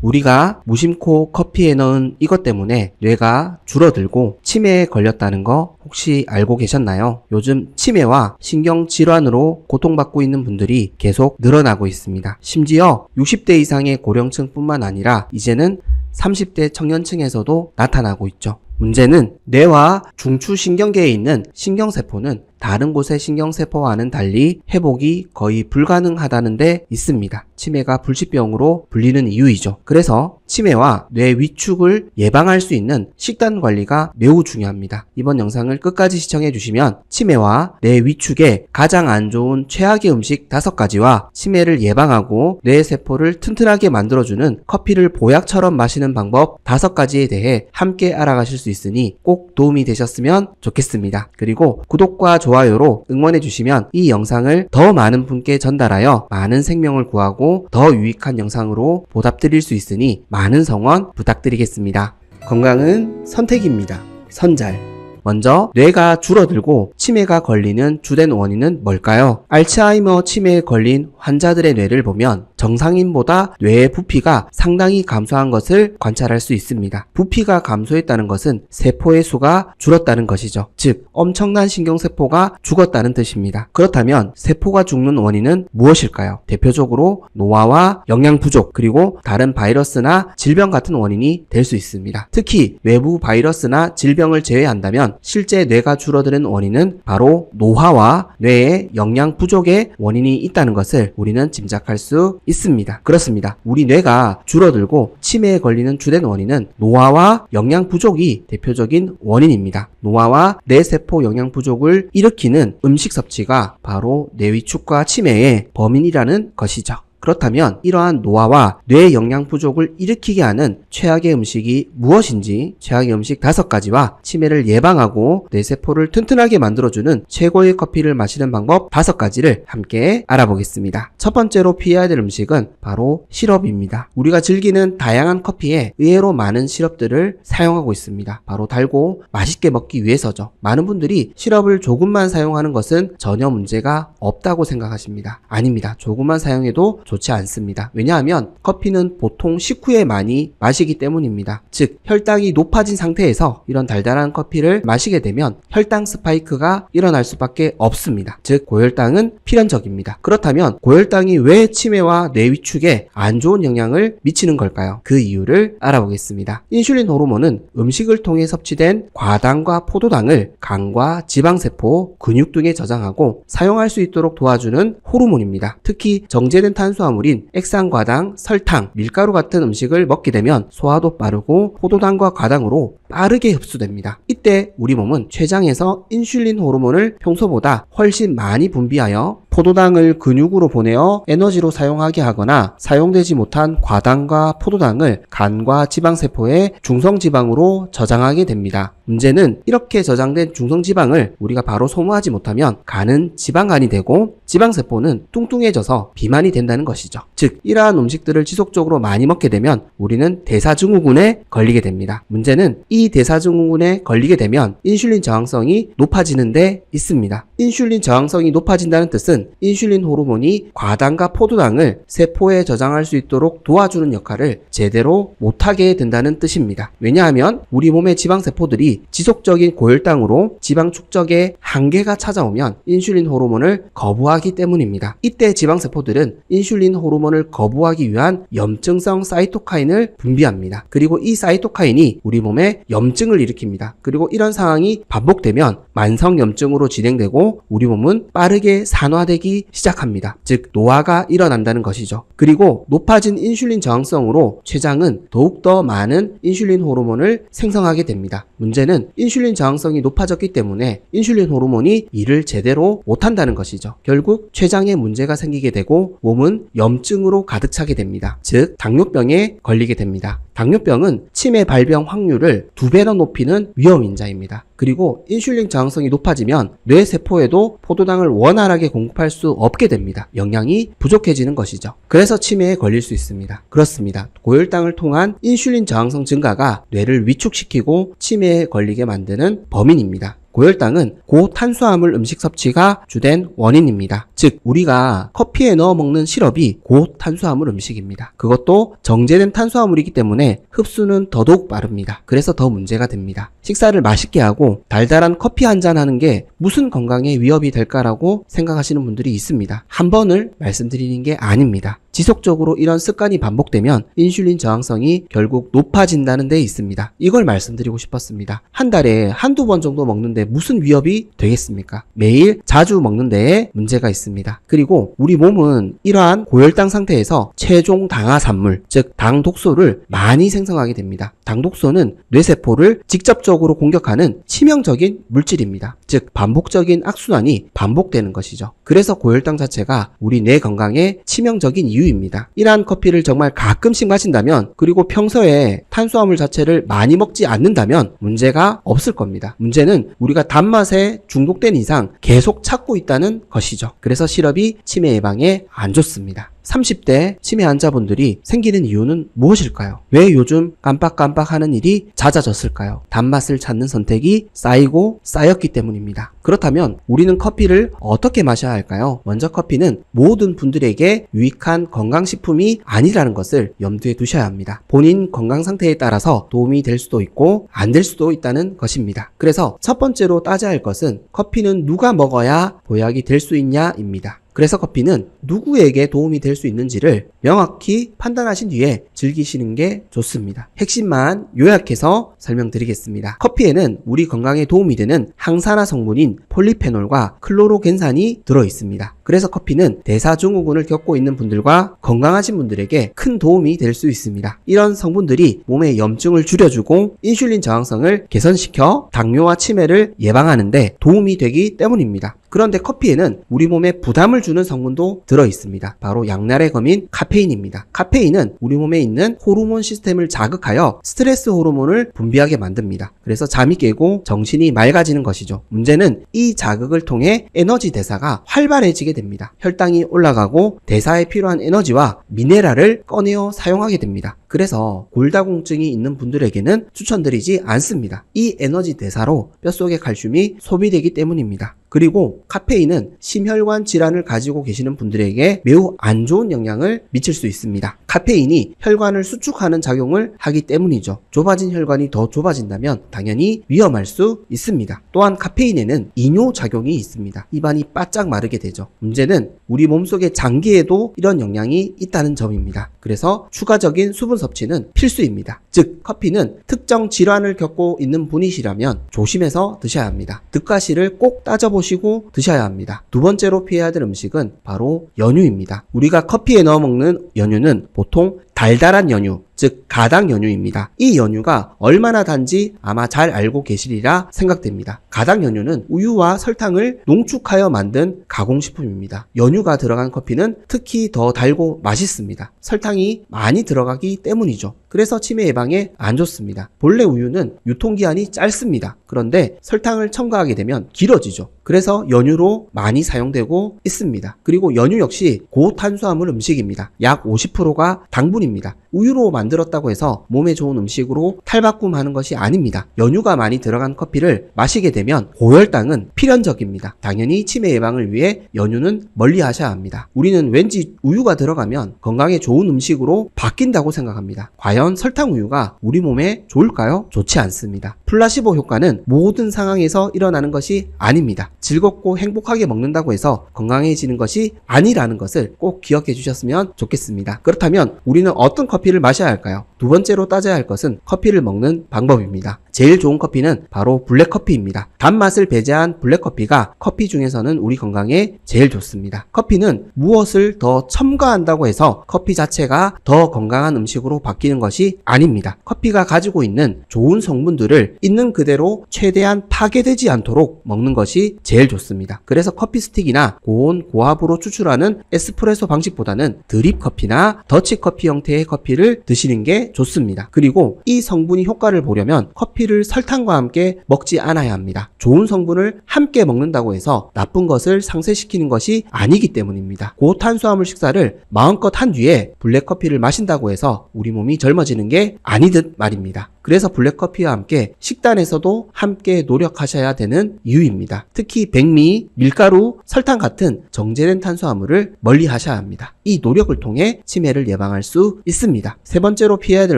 우리가 무심코 커피에 넣은 이것 때문에 뇌가 줄어들고 치매에 걸렸다는 거 혹시 알고 계셨나요? 요즘 치매와 신경질환으로 고통받고 있는 분들이 계속 늘어나고 있습니다. 심지어 60대 이상의 고령층뿐만 아니라 이제는 30대 청년층에서도 나타나고 있죠. 문제는 뇌와 중추신경계에 있는 신경세포는 다른 곳의 신경세포와는 달리 회복이 거의 불가능하다는 데 있습니다. 치매가 불치병으로 불리는 이유이죠. 그래서 치매와 뇌 위축을 예방할 수 있는 식단 관리가 매우 중요합니다. 이번 영상을 끝까지 시청해 주시면 치매와 뇌 위축에 가장 안 좋은 최악의 음식 5가지와 치매를 예방하고 뇌세포를 튼튼하게 만들어주는 커피를 보약처럼 마시는 방법 5가지에 대해 함께 알아가실 수 있으니 꼭 도움이 되셨으면 좋겠습니다. 그리고 구독과 좋아요로 응원해 주시면 이 영상을 더 많은 분께 전달하여 많은 생명을 구하고 더 유익한 영상으로 보답드릴 수 있으니 많은 성원 부탁드리겠습니다. 건강은 선택입니다. 선잘. 먼저 뇌가 줄어들고 치매가 걸리는 주된 원인은 뭘까요? 알츠하이머 치매에 걸린 환자들의 뇌를 보면 정상인보다 뇌의 부피가 상당히 감소한 것을 관찰할 수 있습니다. 부피가 감소했다는 것은 세포의 수가 줄었다는 것이죠. 즉, 엄청난 신경세포가 죽었다는 뜻입니다. 그렇다면 세포가 죽는 원인은 무엇일까요? 대표적으로 노화와 영양 부족, 그리고 다른 바이러스나 질병 같은 원인이 될 수 있습니다. 특히 외부 바이러스나 질병을 제외한다면 실제 뇌가 줄어드는 원인은 바로 노화와 뇌의 영양 부족의 원인이 있다는 것을 우리는 짐작할 수 있습니다. 그렇습니다. 우리 뇌가 줄어들고 치매에 걸리는 주된 원인은 노화와 영양 부족이 대표적인 원인입니다. 노화와 뇌세포 영양 부족을 일으키는 음식 섭취가 바로 뇌위축과 치매의 범인이라는 것이죠. 그렇다면 이러한 노화와 뇌 영양 부족을 일으키게 하는 최악의 음식이 무엇인지 최악의 음식 5가지와 치매를 예방하고 뇌세포를 튼튼하게 만들어주는 최고의 커피를 마시는 방법 5가지를 함께 알아보겠습니다. 첫 번째로 피해야 될 음식은 바로 시럽입니다. 우리가 즐기는 다양한 커피에 의외로 많은 시럽들을 사용하고 있습니다. 바로 달고 맛있게 먹기 위해서죠. 많은 분들이 시럽을 조금만 사용하는 것은 전혀 문제가 없다고 생각하십니다. 아닙니다. 조금만 사용해도 좋지 않습니다. 왜냐하면 커피는 보통 식후에 많이 마시기 때문입니다. 즉, 혈당이 높아진 상태에서 이런 달달한 커피를 마시게 되면 혈당 스파이크가 일어날 수밖에 없습니다. 즉, 고혈당은 필연적입니다. 그렇다면 고혈당이 왜 치매와 뇌위축에 안 좋은 영향을 미치는 걸까요? 그 이유를 알아보겠습니다. 인슐린 호르몬은 음식을 통해 섭취된 과당과 포도당을 간과 지방세포, 근육 등에 저장하고 사용할 수 있도록 도와주는 호르몬입니다. 특히 정제된 탄수화물인 액상과당, 설탕, 밀가루 같은 음식을 먹게 되면 소화도 빠르고 포도당과 과당으로 빠르게 흡수됩니다. 이때 우리 몸은 췌장에서 인슐린 호르몬을 평소보다 훨씬 많이 분비하여 포도당을 근육으로 보내어 에너지로 사용하게 하거나 사용되지 못한 과당과 포도당을 간과 지방세포의 중성지방으로 저장하게 됩니다. 문제는 이렇게 저장된 중성지방을 우리가 바로 소모하지 못하면 간은 지방간이 되고 지방세포는 뚱뚱해져서 비만이 된다는 것이죠. 즉, 이러한 음식들을 지속적으로 많이 먹게 되면 우리는 대사증후군에 걸리게 됩니다. 문제는 이 대사증후군에 걸리게 되면 인슐린 저항성이 높아지는 데 있습니다. 인슐린 저항성이 높아진다는 뜻은 인슐린 호르몬이 과당과 포도당을 세포에 저장할 수 있도록 도와주는 역할을 제대로 못하게 된다는 뜻입니다. 왜냐하면 우리 몸의 지방세포들이 지속적인 고혈당으로 지방 축적에 한계가 찾아오면 인슐린 호르몬을 거부하기 때문입니다. 이때 지방세포들은 인슐린 호르몬을 거부하기 위한 염증성 사이토카인을 분비합니다. 그리고 이 사이토카인이 우리 몸에 염증을 일으킵니다. 그리고 이런 상황이 반복되면 만성염증으로 진행되고 우리 몸은 빠르게 산화되기 시작합니다. 즉, 노화가 일어난다는 것이죠. 그리고 높아진 인슐린 저항성으로 췌장은 더욱더 많은 인슐린 호르몬을 생성하게 됩니다. 문제는 인슐린 저항성이 높아졌기 때문에 인슐린 호르몬이 일을 제대로 못한다는 것이죠. 결국 췌장에 문제가 생기게 되고 몸은 염증으로 가득 차게 됩니다. 즉, 당뇨병에 걸리게 됩니다. 당뇨병은 치매 발병 확률을 2배나 높이는 위험인자입니다. 그리고 인슐린 저항성이 높아지면 뇌세포에도 포도당을 원활하게 공급할 수 없게 됩니다. 영양이 부족해지는 것이죠. 그래서 치매에 걸릴 수 있습니다. 그렇습니다. 고혈당을 통한 인슐린 저항성 증가가 뇌를 위축시키고 치매에 걸리게 만드는 범인입니다. 고혈당은 고탄수화물 음식 섭취가 주된 원인입니다. 즉 우리가 커피에 넣어 먹는 시럽이 고탄수화물 음식입니다. 그것도 정제된 탄수화물이기 때문에 흡수는 더더욱 빠릅니다. 그래서 더 문제가 됩니다. 식사를 맛있게 하고 달달한 커피 한 잔 하는 게 무슨 건강에 위협이 될까라고 생각하시는 분들이 있습니다. 한 번을 말씀드리는 게 아닙니다. 지속적으로 이런 습관이 반복되면 인슐린 저항성이 결국 높아진다는 데 있습니다. 이걸 말씀드리고 싶었습니다. 한 달에 한두 번 정도 먹는데 무슨 위협이 되겠습니까? 매일 자주 먹는 데에 문제가 있습니다. 그리고 우리 몸은 이러한 고혈당 상태에서 최종 당화산물, 즉 당독소를 많이 생성하게 됩니다. 당독소는 뇌세포를 직접적으로 공격하는 치명적인 물질입니다. 즉 반복적인 악순환이 반복되는 것이죠. 그래서 고혈당 자체가 우리 뇌 건강에 치명적인 이유입니다. 이러한 커피를 정말 가끔씩 마신다면, 그리고 평소에 탄수화물 자체를 많이 먹지 않는다면 문제가 없을 겁니다. 문제는 우리가 단맛에 중독된 이상 계속 찾고 있다는 것이죠. 그래서 시럽이 치매 예방에 안 좋습니다. 30대 치매 환자분들이 생기는 이유는 무엇일까요? 왜 요즘 깜빡깜빡 하는 일이 잦아졌을까요? 단맛을 찾는 선택이 쌓이고 쌓였기 때문입니다. 그렇다면 우리는 커피를 어떻게 마셔야 할까요? 먼저 커피는 모든 분들에게 유익한 건강식품이 아니라는 것을 염두에 두셔야 합니다. 본인 건강 상태에 따라서 도움이 될 수도 있고 안 될 수도 있다는 것입니다. 그래서 첫 번째로 따져야 할 것은 커피는 누가 먹어야 보약이 될 수 있냐입니다. 그래서 커피는 누구에게 도움이 될 수 있는지를 명확히 판단하신 뒤에 즐기시는 게 좋습니다. 핵심만 요약해서 설명드리겠습니다. 커피에는 우리 건강에 도움이 되는 항산화 성분인 폴리페놀과 클로로겐산이 들어있습니다. 그래서 커피는 대사증후군을 겪고 있는 분들과 건강하신 분들에게 큰 도움이 될 수 있습니다. 이런 성분들이 몸의 염증을 줄여주고 인슐린 저항성을 개선시켜 당뇨와 치매를 예방하는 데 도움이 되기 때문입니다. 그런데 커피에는 우리 몸에 부담을 주는 성분도 들어있습니다. 바로 양날의 검인 카페인입니다. 카페인은 우리 몸에 있는 호르몬 시스템을 자극하여 스트레스 호르몬을 분비하게 만듭니다. 그래서 잠이 깨고 정신이 맑아지는 것이죠. 문제는 이 자극을 통해 에너지 대사가 활발해지게 됩니다. 혈당이 올라가고 대사에 필요한 에너지와 미네랄을 꺼내어 사용하게 됩니다. 그래서 골다공증이 있는 분들에게는 추천드리지 않습니다. 이 에너지 대사로 뼛속의 칼슘이 소비되기 때문입니다. 그리고 카페인은 심혈관 질환을 가지고 계시는 분들에게 매우 안 좋은 영향을 미칠 수 있습니다. 카페인이 혈관을 수축하는 작용을 하기 때문이죠. 좁아진 혈관이 더 좁아진다면 당연히 위험할 수 있습니다. 또한 카페인에는 이뇨 작용이 있습니다. 입안이 바짝 마르게 되죠. 문제는 우리 몸속의 장기에도 이런 영향이 있다는 점입니다. 그래서 추가적인 수분 섭취는 필수입니다. 즉 커피는 특정 질환을 겪고 있는 분이시라면 조심해서 드셔야 합니다. 득과실을 꼭 따져보시고 드셔야 합니다. 두 번째로 피해야 될 음식은 바로 연유입니다. 우리가 커피에 넣어 먹는 연유는 보통 달달한 연유, 즉 가당 연유입니다. 이 연유가 얼마나 단지 아마 잘 알고 계시리라 생각됩니다. 가당 연유는 우유와 설탕을 농축하여 만든 가공식품입니다. 연유가 들어간 커피는 특히 더 달고 맛있습니다. 설탕이 많이 들어가기 때문이죠. 그래서 치매 예방에 안 좋습니다. 본래 우유는 유통기한이 짧습니다. 그런데 설탕을 첨가하게 되면 길어지죠. 그래서 연유로 많이 사용되고 있습니다. 그리고 연유 역시 고탄수화물 음식입니다. 약 50%가 당분입니다. 우유로 만들었다고 해서 몸에 좋은 음식으로 탈바꿈하는 것이 아닙니다. 연유가 많이 들어간 커피를 마시게 되면 고혈당은 필연적입니다. 당연히 치매 예방을 위해 연유는 멀리 하셔야 합니다. 우리는 왠지 우유가 들어가면 건강에 좋은 음식으로 바뀐다고 생각합니다. 과연 설탕 우유가 우리 몸에 좋을까요? 좋지 않습니다. 플라시보 효과는 모든 상황에서 일어나는 것이 아닙니다. 즐겁고 행복하게 먹는다고 해서 건강해지는 것이 아니라는 것을 꼭 기억해 주셨으면 좋겠습니다. 그렇다면 우리는 어떤 커피를 마셔야 할까요? 두 번째로 따져야 할 것은 커피를 먹는 방법입니다. 제일 좋은 커피는 바로 블랙커피입니다. 단맛을 배제한 블랙커피가 커피 중에서는 우리 건강에 제일 좋습니다. 커피는 무엇을 더 첨가한다고 해서 커피 자체가 더 건강한 음식으로 바뀌는 것이 아닙니다. 커피가 가지고 있는 좋은 성분들을 있는 그대로 최대한 파괴되지 않도록 먹는 것이 제일 좋습니다. 그래서 커피 스틱이나 고온 고압으로 추출하는 에스프레소 방식보다는 드립 커피나 더치 커피 형태의 커피를 드시는 게 좋습니다. 그리고 이 성분이 효과를 보려면 커피를 설탕과 함께 먹지 않아야 합니다. 좋은 성분을 함께 먹는다고 해서 나쁜 것을 상쇄시키는 것이 아니기 때문입니다. 고탄수화물 식사를 마음껏 한 뒤에 블랙커피를 마신다고 해서 우리 몸이 젊어지는 게 아니듯 말입니다. 그래서 블랙커피와 함께 식단에서도 함께 노력하셔야 되는 이유입니다. 특히 백미, 밀가루, 설탕 같은 정제된 탄수화물을 멀리 하셔야 합니다. 이 노력을 통해 치매를 예방할 수 있습니다. 세 번째로 피해야 될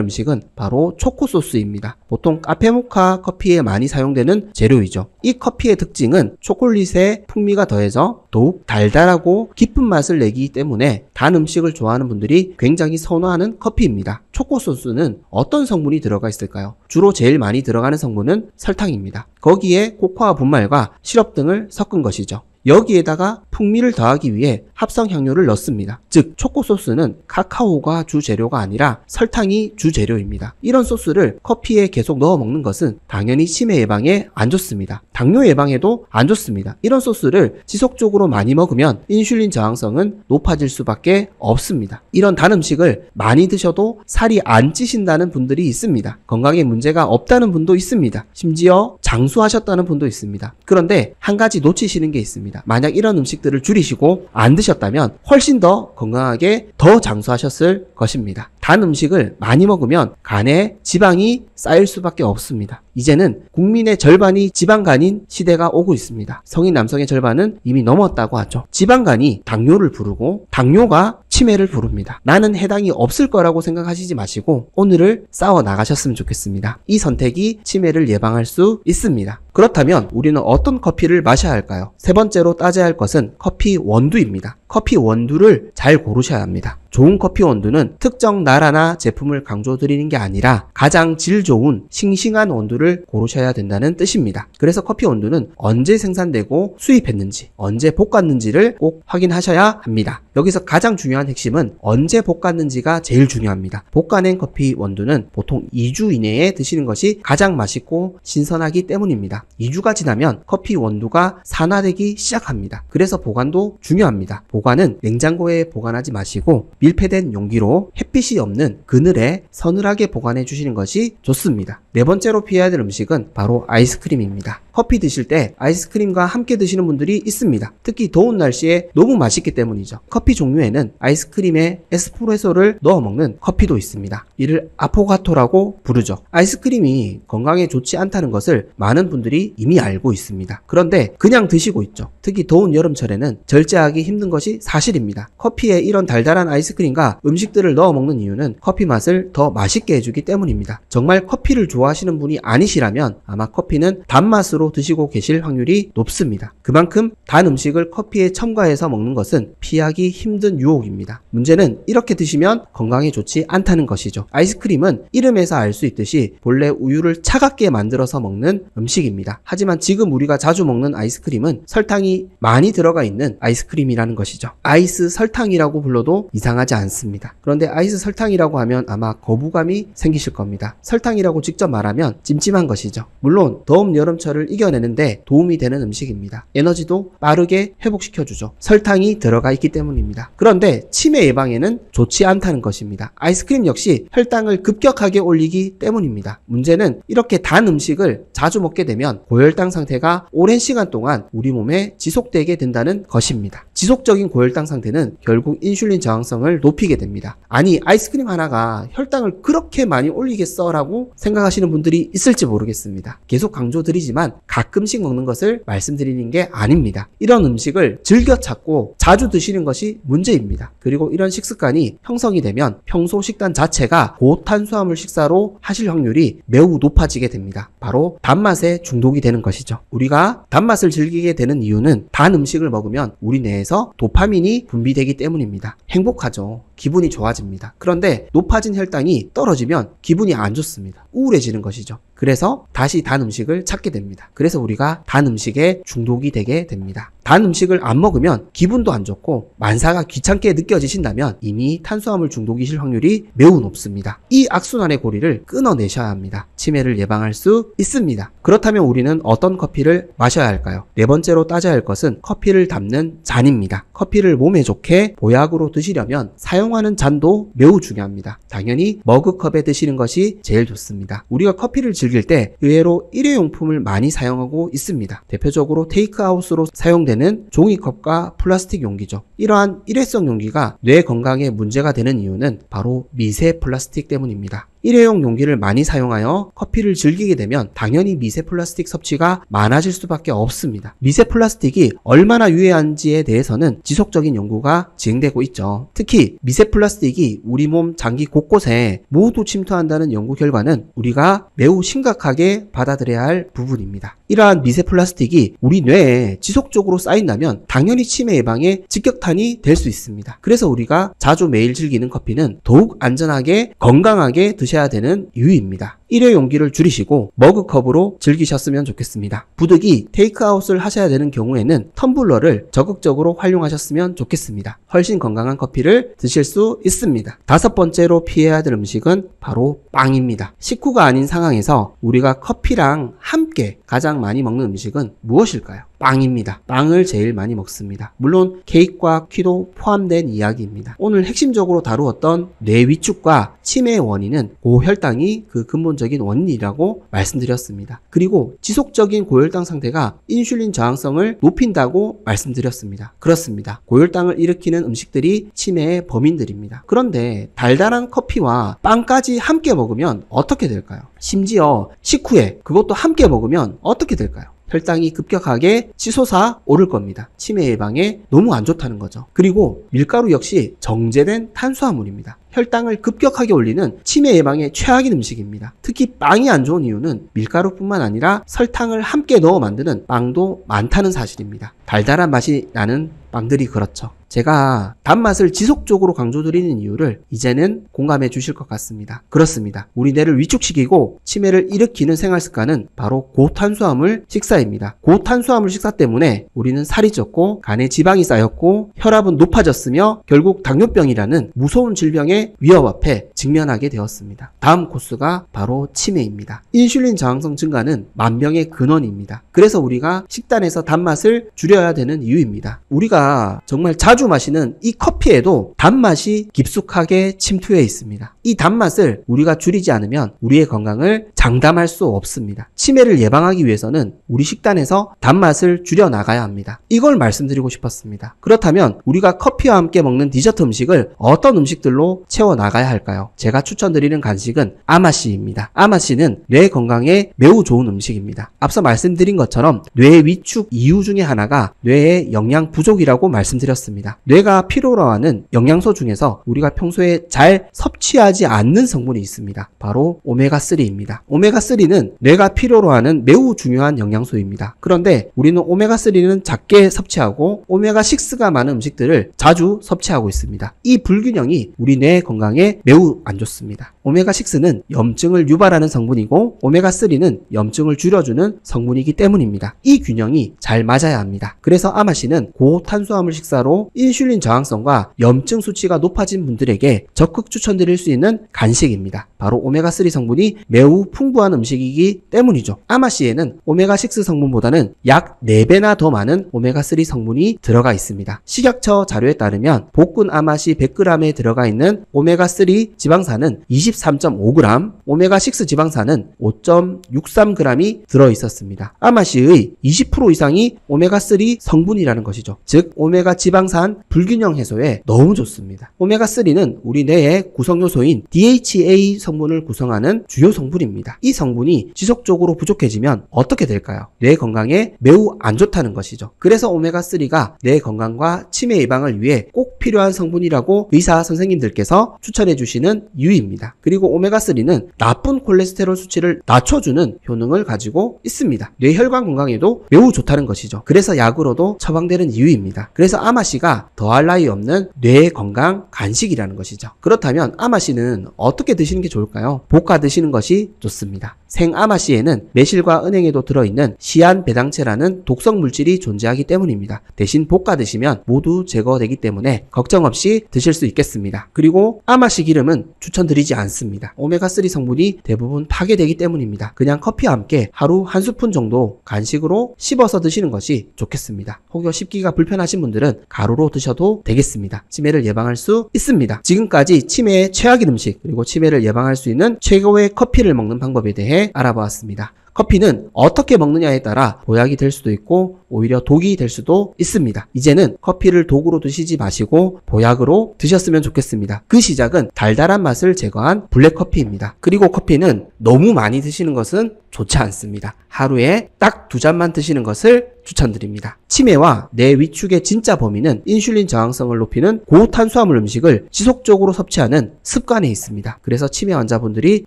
음식은 바로 초코소스입니다. 보통 카페모카 커피에 많이 사용되는 재료이죠. 이 커피의 특징은 초콜릿에 풍미가 더해져 더욱 달달하고 깊은 맛을 내기 때문에 단 음식을 좋아하는 분들이 굉장히 선호하는 커피입니다. 초코소스는 어떤 성분이 들어가 있을까요? 주로 제일 많이 들어가는 성분은 설탕입니다. 거기에 코코아 분말과 시럽 등을 섞은 것이죠. 여기에다가 풍미를 더하기 위해 합성 향료를 넣습니다. 즉 초코소스는 카카오가 주재료가 아니라 설탕이 주재료입니다. 이런 소스를 커피에 계속 넣어 먹는 것은 당연히 치매 예방에 안 좋습니다. 당뇨 예방에도 안 좋습니다. 이런 소스를 지속적으로 많이 먹으면 인슐린 저항성은 높아질 수밖에 없습니다. 이런 단 음식을 많이 드셔도 살이 안 찌신다는 분들이 있습니다. 건강에 문제가 없다는 분도 있습니다. 심지어 장수하셨다는 분도 있습니다. 그런데 한 가지 놓치시는 게 있습니다. 만약 이런 음식들을 줄이시고 안 드셨다면 훨씬 더 건강하게 더 장수하셨을 것입니다. 단 음식을 많이 먹으면 간에 지방이 쌓일 수밖에 없습니다. 이제는 국민의 절반이 지방간인 시대가 오고 있습니다. 성인 남성의 절반은 이미 넘었다고 하죠. 지방간이 당뇨를 부르고 당뇨가 치매를 부릅니다. 나는 해당이 없을 거라고 생각하시지 마시고 오늘을 싸워 나가셨으면 좋겠습니다. 이 선택이 치매를 예방할 수 있습니다. 그렇다면 우리는 어떤 커피를 마셔야 할까요? 세 번째로 따져야 할 것은 커피 원두입니다. 커피 원두를 잘 고르셔야 합니다. 좋은 커피 원두는 특정 나라나 제품을 강조드리는 게 아니라 가장 질 좋은 싱싱한 원두를 고르셔야 된다는 뜻입니다. 그래서 커피 원두는 언제 생산되고 수입했는지, 언제 볶았는지를 꼭 확인하셔야 합니다. 여기서 가장 중요한 핵심은 언제 볶았는지가 제일 중요합니다. 볶아낸 커피 원두는 보통 2주 이내에 드시는 것이 가장 맛있고 신선하기 때문입니다. 2주가 지나면 커피 원두가 산화되기 시작합니다. 그래서 보관도 중요합니다. 보관은 냉장고에 보관하지 마시고 밀폐된 용기로 햇빛이 없는 그늘에 서늘하게 보관해 주시는 것이 좋습니다. 네 번째로 피해야 될 음식은 바로 아이스크림입니다. 커피 드실 때 아이스크림과 함께 드시는 분들이 있습니다. 특히 더운 날씨에 너무 맛있기 때문이죠. 커피 종류에는 아이스크림에 에스프레소를 넣어 먹는 커피도 있습니다. 이를 아포가토라고 부르죠. 아이스크림이 건강에 좋지 않다는 것을 많은 분들이 이미 알고 있습니다. 그런데 그냥 드시고 있죠. 특히 더운 여름철에는 절제하기 힘든 것이 사실입니다. 커피에 이런 달달한 아이스크림과 음식들을 넣어 먹는 이유는 커피 맛을 더 맛있게 해주기 때문입니다. 정말 커피를 좋아하시는 분이 아니시라면 아마 커피는 단맛으로 드시고 계실 확률이 높습니다. 그만큼 단 음식을 커피에 첨가해서 먹는 것은 피하기 힘든 유혹입니다. 문제는 이렇게 드시면 건강에 좋지 않다는 것이죠. 아이스크림은 이름에서 알 수 있듯이 본래 우유를 차갑게 만들어서 먹는 음식입니다. 하지만 지금 우리가 자주 먹는 아이스크림은 설탕이 많이 들어가 있는 아이스크림이라는 것이죠. 아이스 설탕이라고 불러도 이상하지 않습니다. 그런데 아이스 설탕이라고 하면 아마 거부감이 생기실 겁니다. 설탕이라고 직접 말하면 찜찜한 것이죠. 물론 더운 여름철을 이겨내는데 도움이 되는 음식입니다. 에너지도 빠르게 회복시켜주죠. 설탕이 들어가 있기 때문입니다. 그런데 치매 예방에는 좋지 않다는 것입니다. 아이스크림 역시 혈당을 급격하게 올리기 때문입니다. 문제는 이렇게 단 음식을 자주 먹게 되면 고혈당 상태가 오랜 시간 동안 우리 몸에 지속되게 된다는 것입니다. 지속적인 고혈당 상태는 결국 인슐린 저항성을 높이게 됩니다. 아니 아이스크림 하나가 혈당을 그렇게 많이 올리겠어 라고 생각하시는 분들이 있을지 모르겠습니다. 계속 강조드리지만 가끔씩 먹는 것을 말씀드리는 게 아닙니다. 이런 음식을 즐겨 찾고 자주 드시는 것이 문제입니다. 그리고 이런 식습관이 형성이 되면 평소 식단 자체가 고탄수화물 식사로 하실 확률이 매우 높아지게 됩니다. 바로 단맛에 중독이 되는 것이죠. 우리가 단맛을 즐기게 되는 이유는 단 음식을 먹으면 우리 뇌에서 도파민이 분비되기 때문입니다. 행복하죠. 기분이 좋아집니다. 그런데 높아진 혈당이 떨어지면 기분이 안 좋습니다. 우울해지는 것이죠. 그래서 다시 단 음식을 찾게 됩니다. 그래서 우리가 단 음식에 중독이 되게 됩니다. 단 음식을 안 먹으면 기분도 안 좋고 만사가 귀찮게 느껴지신다면 이미 탄수화물 중독이실 확률이 매우 높습니다. 이 악순환의 고리를 끊어내셔야 합니다. 치매를 예방할 수 있습니다. 그렇다면 우리는 어떤 커피를 마셔야 할까요? 네 번째로 따져야 할 것은 커피를 담는 잔입니다. 커피를 몸에 좋게 보약으로 드시려면 사용하는 잔도 매우 중요합니다. 당연히 머그컵에 드시는 것이 제일 좋습니다. 우리가 커피를 즐길 때 의외로 일회용품을 많이 사용하고 있습니다. 대표적으로 테이크아웃으로 사용되는 종이컵과 플라스틱 용기죠. 이러한 일회성 용기가 뇌 건강에 문제가 되는 이유는 바로 미세 플라스틱 때문입니다. 일회용 용기를 많이 사용하여 커피를 즐기게 되면 당연히 미세 플라스틱 섭취가 많아질 수밖에 없습니다. 미세 플라스틱이 얼마나 유해한지에 대해서는 지속적인 연구가 진행되고 있죠. 특히 미세 플라스틱이 우리 몸 장기 곳곳에 모두 침투한다는 연구 결과는 우리가 매우 심각하게 받아들여야 할 부분입니다. 이러한 미세 플라스틱이 우리 뇌에 지속적으로 쌓인다면 당연히 치매 예방에 직격탄이 될 수 있습니다. 그래서 우리가 자주 매일 즐기는 커피는 더욱 안전하게 건강하게 드셔야 되는 이유입니다. 일회 용기를 줄이시고 머그컵으로 즐기셨으면 좋겠습니다. 부득이 테이크아웃을 하셔야 되는 경우에는 텀블러를 적극적으로 활용하셨으면 좋겠습니다. 훨씬 건강한 커피를 드실 수 있습니다. 5번째로 피해야 될 음식은 바로 빵입니다. 식후가 아닌 상황에서 우리가 커피랑 함께 가장 많이 먹는 음식은 무엇일까요? 빵입니다. 빵을 제일 많이 먹습니다. 물론 케이크와 퀴도 포함된 이야기입니다. 오늘 핵심적으로 다루었던 뇌 위축과 치매의 원인은 고혈당이 그 근본적인 원인이라고 말씀드렸습니다. 그리고 지속적인 고혈당 상태가 인슐린 저항성을 높인다고 말씀드렸습니다. 그렇습니다. 고혈당을 일으키는 음식들이 치매의 범인들입니다. 그런데 달달한 커피와 빵까지 함께 먹으면 어떻게 될까요? 심지어 식후에 그것도 함께 먹으면 어떻게 될까요? 혈당이 급격하게 치솟아 오를 겁니다. 치매 예방에 너무 안 좋다는 거죠. 그리고 밀가루 역시 정제된 탄수화물입니다. 혈당을 급격하게 올리는 치매 예방에 최악인 음식입니다. 특히 빵이 안 좋은 이유는 밀가루뿐만 아니라 설탕을 함께 넣어 만드는 빵도 많다는 사실입니다. 달달한 맛이 나는 빵들이 그렇죠. 제가 단맛을 지속적으로 강조드리는 이유를 이제는 공감해 주실 것 같습니다. 그렇습니다. 우리 뇌를 위축시키고 치매를 일으키는 생활 습관은 바로 고탄수화물 식사입니다. 고탄수화물 식사 때문에 우리는 살이 쪘고 간에 지방이 쌓였고 혈압은 높아졌으며 결국 당뇨병이라는 무서운 질병의 위협 앞에 직면하게 되었습니다. 다음 코스가 바로 치매입니다. 인슐린 저항성 증가는 만병의 근원입니다. 그래서 우리가 식단에서 단맛을 줄여야 되는 이유입니다. 우리가 정말 자주 마시는 이 커피에도 단맛이 깊숙하게 침투해 있습니다. 이 단맛을 우리가 줄이지 않으면 우리의 건강을 장담할 수 없습니다. 치매를 예방하기 위해서는 우리 식단에서 단맛을 줄여 나가야 합니다. 이걸 말씀드리고 싶었습니다. 그렇다면 우리가 커피와 함께 먹는 디저트 음식을 어떤 음식들로 채워 나가야 할까요? 제가 추천드리는 간식은 아마씨입니다. 아마씨는 뇌 건강에 매우 좋은 음식입니다. 앞서 말씀드린 것처럼 뇌 위축 이유 중에 하나가 뇌의 영양 부족이라고 말씀드렸습니다. 뇌가 필요로 하는 영양소 중에서 우리가 평소에 잘 섭취하지 않는 성분이 있습니다. 바로 오메가3입니다. 오메가3는 뇌가 필요로 하는 매우 중요한 영양소입니다. 그런데 우리는 오메가3는 작게 섭취하고 오메가6가 많은 음식들을 자주 섭취하고 있습니다. 이 불균형이 우리 뇌 건강에 매우 안 좋습니다. 오메가6는 염증을 유발하는 성분이고 오메가3는 염증을 줄여주는 성분이기 때문입니다. 이 균형이 잘 맞아야 합니다. 그래서 아마씨는 고탄수화물 식사로 인슐린 저항성과 염증 수치가 높아진 분들에게 적극 추천드릴 수 있는 간식입니다. 바로 오메가3 성분이 매우 풍부한 음식이기 때문이죠. 아마씨에는 오메가6 성분보다는 약 4배나 더 많은 오메가3 성분이 들어가 있습니다. 식약처 자료에 따르면 볶은 아마씨 100g에 들어가 있는 오메가3 지방산은 23.5g, 오메가6 지방산은 5.63g이 들어있었습니다. 아마씨의 20% 이상이 오메가3 성분이라는 것이죠. 즉 오메가 지방산 불균형 해소에 너무 좋습니다. 오메가3는 우리 뇌의 구성요소인 DHA 성분을 구성하는 주요 성분입니다. 이 성분이 지속적으로 부족해지면 어떻게 될까요? 뇌 건강에 매우 안 좋다는 것이죠. 그래서 오메가3가 뇌 건강과 치매 예방을 위해 꼭 필요한 성분이라고 의사 선생님들께서 추천해 주시는 이유입니다. 그리고 오메가3는 나쁜 콜레스테롤 수치를 낮춰주는 효능을 가지고 있습니다. 뇌혈관 건강에도 매우 좋다는 것이죠. 그래서 약으로도 처방되는 이유입니다. 그래서 아마씨가 더할 나위 없는 뇌 건강 간식이라는 것이죠. 그렇다면 아마씨는 어떻게 드시는 게 좋을까요? 볶아 드시는 것이 좋습니다. 생아마씨에는 매실과 은행에도 들어있는 시안배당체라는 독성 물질이 존재하기 때문입니다. 대신 볶아 드시면 모두 제거되기 때문에 걱정 없이 드실 수 있겠습니다. 그리고 아마씨 기름은 추천드리지 않습니다. 오메가3 성분이 대부분 파괴되기 때문입니다. 그냥 커피와 함께 하루 한 스푼 정도 간식으로 씹어서 드시는 것이 좋겠습니다. 혹여 씹기가 불편하신 분들은 가루로 드셔도 되겠습니다. 치매를 예방할 수 있습니다. 지금까지 치매의 최악인 음식 그리고 치매를 예방할 건강할 수 있는 최고의 커피를 먹는 방법에 대해 알아보았습니다. 커피는 어떻게 먹느냐에 따라 보약이 될 수도 있고 오히려 독이 될 수도 있습니다. 이제는 커피를 독으로 드시지 마시고 보약으로 드셨으면 좋겠습니다. 그 시작은 달달한 맛을 제거한 블랙커피입니다. 그리고 커피는 너무 많이 드시는 것은 좋지 않습니다. 하루에 딱 2잔만 드시는 것을 추천드립니다. 치매와 뇌 위축의 진짜 범인은 인슐린 저항성을 높이는 고탄수화물 음식을 지속적으로 섭취하는 습관에 있습니다. 그래서 치매 환자분들이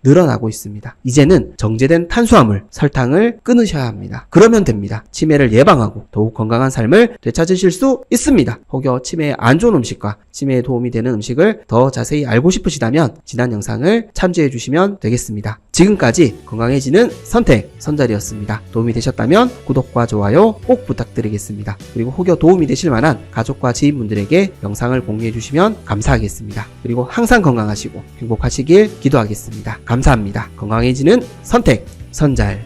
늘어나고 있습니다. 이제는 정제된 탄수화물, 설탕을 끊으셔야 합니다. 그러면 됩니다. 치매를 예방하고 더욱 건강한 삶을 되찾으실 수 있습니다. 혹여 치매에 안 좋은 음식과 치매에 도움이 되는 음식을 더 자세히 알고 싶으시다면 지난 영상을 참조해 주시면 되겠습니다. 지금까지 건강해지는 선택 선잘이었습니다. 도움이 되셨다면 구독과 좋아요 꼭 부탁드리겠습니다. 그리고 혹여 도움이 되실 만한 가족과 지인분들에게 영상을 공유해 주시면 감사하겠습니다. 그리고 항상 건강하시고 행복하시길 기도하겠습니다. 감사합니다. 건강해지는 선택 선잘.